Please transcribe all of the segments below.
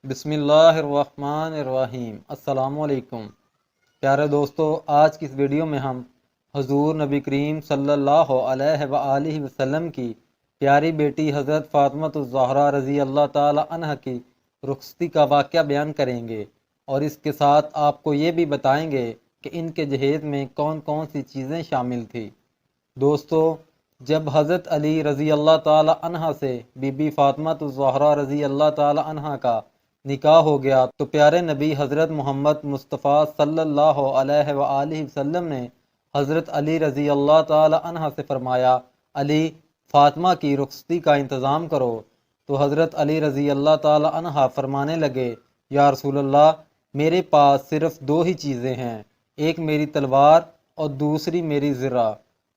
بسم اللہ الرحمن الرحیم۔ السلام علیکم پیارے دوستو، آج کی اس ویڈیو میں ہم حضور نبی کریم صلی اللہ علیہ وآلہ وسلم کی پیاری بیٹی حضرت فاطمہ الزہرا رضی اللہ تعالی عنہ کی رخصتی کا واقعہ بیان کریں گے، اور اس کے ساتھ آپ کو یہ بھی بتائیں گے کہ ان کے جہیز میں کون کون سی چیزیں شامل تھیں۔ دوستو، جب حضرت علی رضی اللہ تعالی عنہ سے بی بی فاطمہ الزہرا رضی اللہ تعالی عنہ کا نکاح ہو گیا تو پیارے نبی حضرت محمد مصطفیٰ صلی اللہ علیہ وآلہ وسلم نے حضرت علی رضی اللہ تعالی عنہ سے فرمایا، علی، فاطمہ کی رخصتی کا انتظام کرو۔ تو حضرت علی رضی اللہ تعالی عنہ فرمانے لگے، یا رسول اللہ، میرے پاس صرف دو ہی چیزیں ہیں، ایک میری تلوار اور دوسری میری زرہ۔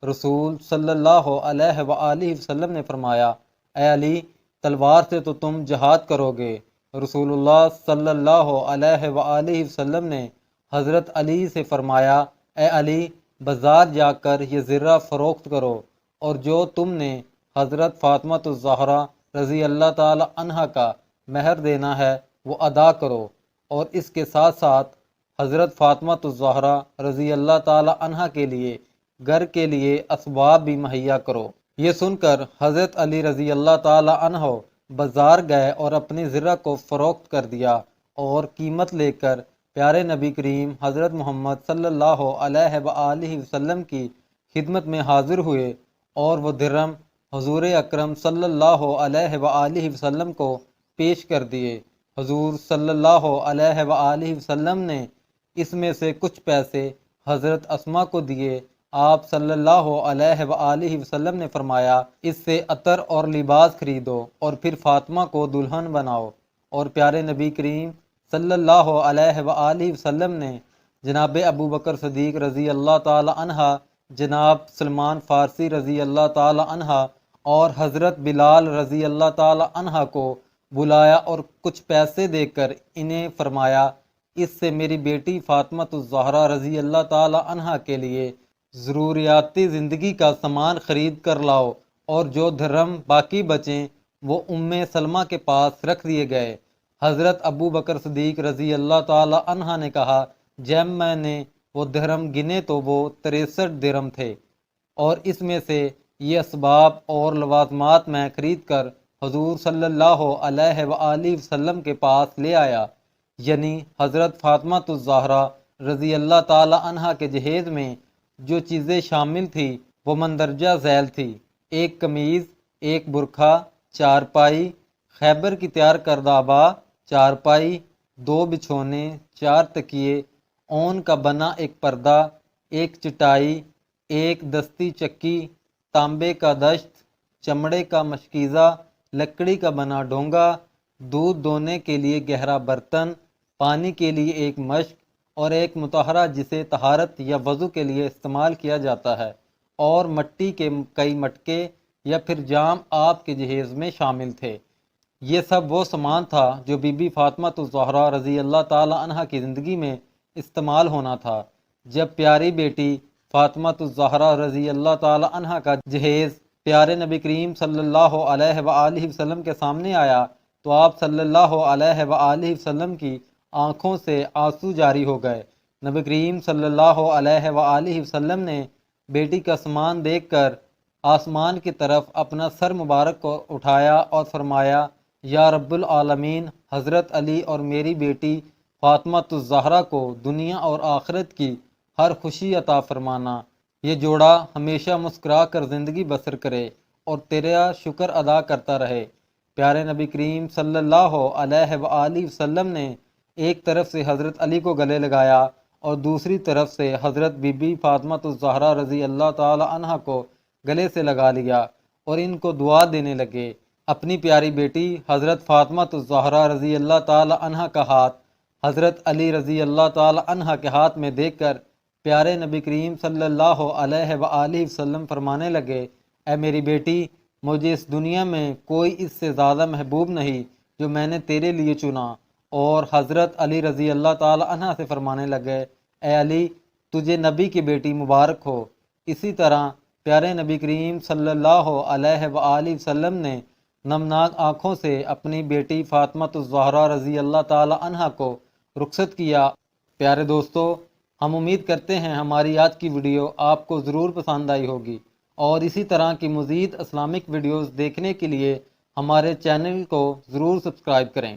رسول صلی اللہ علیہ وآلہ وسلم نے فرمایا، اے علی، تلوار سے تو تم جہاد کرو گے۔ رسول اللہ صلی اللہ علیہ وآلہ وسلم نے حضرت علی سے فرمایا، اے علی، بازار جا کر یہ زرہ فروخت کرو، اور جو تم نے حضرت فاطمہ الزہرا رضی اللہ تعالی عنہ کا مہر دینا ہے وہ ادا کرو، اور اس کے ساتھ ساتھ حضرت فاطمہ الزہرا رضی اللہ تعالی عنہ کے لیے گھر کے لیے اسباب بھی مہیا کرو۔ یہ سن کر حضرت علی رضی اللہ تعالی عنہ بازار گئے اور اپنی زرہ کو فروخت کر دیا، اور قیمت لے کر پیارے نبی کریم حضرت محمد صلی اللہ علیہ وآلہ وسلم کی خدمت میں حاضر ہوئے، اور وہ درہم حضور اکرم صلی اللہ علیہ وآلہ وسلم کو پیش کر دیے۔ حضور صلی اللہ علیہ وآلہ وسلم نے اس میں سے کچھ پیسے حضرت اسما کو دیے۔ آپ صلی اللہ علیہ وآلہ وسلم نے فرمایا، اس سے عطر اور لباس خریدو اور پھر فاطمہ کو دلہن بناؤ۔ اور پیارے نبی کریم صلی اللہ علیہ وآلہ وسلم نے جناب ابو بکر صدیق رضی اللہ تعالی عنہ، جناب سلمان فارسی رضی اللہ تعالی عنہ اور حضرت بلال رضی اللہ تعالی عنہ کو بلایا اور کچھ پیسے دے کر انہیں فرمایا، اس سے میری بیٹی فاطمہ الزہرا رضی اللہ تعالی عنہ کے لیے ضروریاتی زندگی کا سامان خرید کر لاؤ، اور جو درہم باقی بچیں وہ سلمہ کے پاس رکھ دیے گئے۔ حضرت ابو بکر صدیق رضی اللہ تعالی عنہ نے کہا، جب میں نے وہ درہم گنے تو وہ 63 درہم تھے، اور اس میں سے یہ اسباب اور لوازمات میں خرید کر حضور صلی اللہ علیہ وآلہ وسلم کے پاس لے آیا۔ یعنی حضرت فاطمہ الزہرا رضی اللہ تعالی عنہ کے جہیز میں جو چیزیں شامل تھی وہ مندرجہ ذیل تھی: ایک قمیض، ایک برقع، چارپائی، خیبر کی تیار کردہ ابا، چارپائی، 2 بچھونے، 4 تکیے، اون کا بنا ایک پردہ، ایک چٹائی، ایک دستی چکی، تانبے کا دشت، چمڑے کا مشکیزہ، لکڑی کا بنا ڈونگا، دودھ دونے کے لیے گہرا برتن، پانی کے لیے ایک مشک، اور ایک مطہرہ جسے طہارت یا وضو کے لیے استعمال کیا جاتا ہے، اور مٹی کے کئی مٹکے یا پھر جام آپ کے جہیز میں شامل تھے۔ یہ سب وہ سامان تھا جو بی بی فاطمہ الزہرا رضی اللہ تعالی عنہ کی زندگی میں استعمال ہونا تھا۔ جب پیاری بیٹی فاطمہ الزہرا رضی اللہ تعالی عنہ کا جہیز پیارے نبی کریم صلی اللہ علیہ وآلہ وسلم کے سامنے آیا تو آپ صلی اللہ علیہ وآلہ وسلم کی آنکھوں سے آنسو جاری ہو گئے۔ نبی کریم صلی اللہ علیہ وآلہ وسلم نے بیٹی کا سامان دیکھ کر آسمان کی طرف اپنا سر مبارک کو اٹھایا اور فرمایا، یا رب العالمین، حضرت علی اور میری بیٹی فاطمہ الزہرا کو دنیا اور آخرت کی ہر خوشی عطا فرمانا، یہ جوڑا ہمیشہ مسکرا کر زندگی بسر کرے اور تیرا شکر ادا کرتا رہے۔ پیارے نبی کریم صلی اللہ علیہ وآلہ وسلم نے ایک طرف سے حضرت علی کو گلے لگایا اور دوسری طرف سے حضرت بی بی فاطمہ الزہرا رضی اللہ تعالی عنہ کو گلے سے لگا لیا اور ان کو دعا دینے لگے۔ اپنی پیاری بیٹی حضرت فاطمہ الزہرا رضی اللہ تعالی عنہ کا ہاتھ حضرت علی رضی اللہ تعالی عنہ کے ہاتھ میں دیکھ کر پیارے نبی کریم صلی اللہ علیہ وآلہ وسلم فرمانے لگے، اے میری بیٹی، مجھے اس دنیا میں کوئی اس سے زیادہ محبوب نہیں جو میں نے تیرے لیے چنا۔ اور حضرت علی رضی اللہ تعالی عنہ سے فرمانے لگے، اے علی، تجھے نبی کی بیٹی مبارک ہو۔ اسی طرح پیارے نبی کریم صلی اللہ علیہ وآلہ وسلم نے نمناک آنکھوں سے اپنی بیٹی فاطمہ الزہرا رضی اللہ تعالی عنہا کو رخصت کیا۔ پیارے دوستو، ہم امید کرتے ہیں ہماری آج کی ویڈیو آپ کو ضرور پسند آئی ہوگی، اور اسی طرح کی مزید اسلامک ویڈیوز دیکھنے کے لیے ہمارے چینل کو ضرور سبسکرائب کریں۔